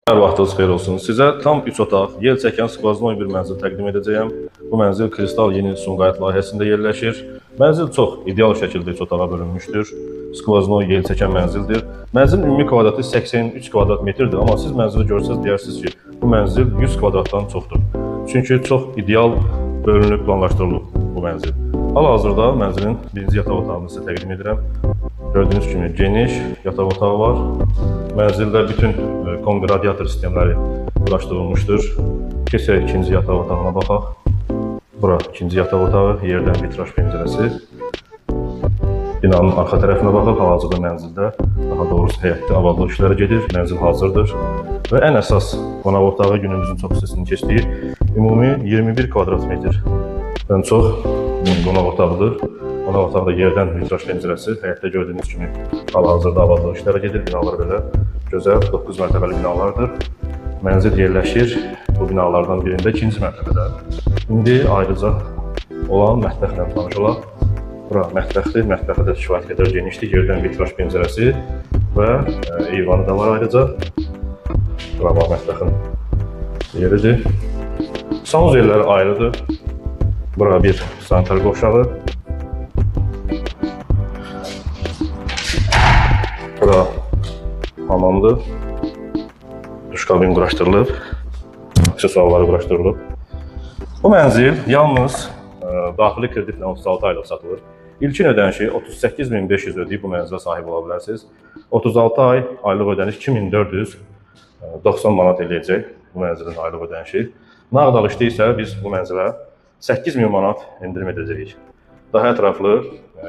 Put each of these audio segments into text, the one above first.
Hər vaxtınız xeyir olsun. Sizə tam 3 otaq, yel çəkən skvaznoy bir mənzil təqdim edəcəyəm. Bu mənzil Kristal Yeni Sumqayıt layihəsində yerləşir. Mənzil çox ideal şəkildə 3 otağa bölünmüşdür. Skvaznoy yel çəkən mənzildir. Mənzilin ümumi kvadratı 83 kvadrat metrdir, amma siz mənzili görsəz deyirsiniz ki, bu mənzil 100 kvadratdan çoxdur. Çünki çox ideal bölünüb planlaşdırılıb bu mənzil. Hal-hazırda mənzilin birinci yataq otağını sizə təqdim edirəm. Gördüyünüz kimi geniş yataq otağı var. Mənzildə bütün kombi radiator sistemləri quraşdırılmışdır. Keçək ikinci yataq otağına baxaq. Bura ikinci yataq otağı, yerdən vitraj pəncərəsi. Binanın arxa tərəfinə baxaq. Hal-hazırda mənzildə, daha doğrusu həyətdə avadlıq işləri gedir. Mənzil hazırdır. Və ən əsas qonaq otağı günümüzün çox hissəsini keçdiyi ümumi 21 kvadrat metrdən çox qonaq otağıdır. Qonaq otaqda yerdən vitraj pəncərəsi, həyətdə gördüyünüz kimi hal-hazırda avadlıq işləri gedir. Binalar belə gözəl 9 mərtəbəli binalardır. Mənzil yerləşir bu binalardan birində, ikinci mərtəbədə. İndi ayrıca olan mətbəxlə tanış olaq. Bura mətbəxdir, mətbəxə də kifayət qədər genişdir. Yerdən vitraj pəncərəsi və eyvanı da var ayrıca. Bura bax mətbəxin yeridir. Sanuzelləri ayrıdır. Bura bir sanitar qovşağı. Bura hamamdır. Duş kabini quraşdırılıb. Aksesuarları quraşdırılıb. Bu mənzil yalnız daxili kreditlə 36 aylıq satılır. İlkin ödənişi 38.500 ödəyib bu mənzilə sahib ola bilərsiniz. 36 ay aylıq ödəniş 2490 manat eləyəcək bu mənzilin aylıq ödənişi. Nağd alışda isə biz bu mənzilə 8000 manat endirim edəcəyik. Daha ətraflı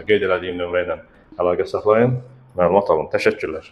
qeyd elədiyim nömrə ilə əlaqə saxlayın, məlumat alın. Təşəkkürlər.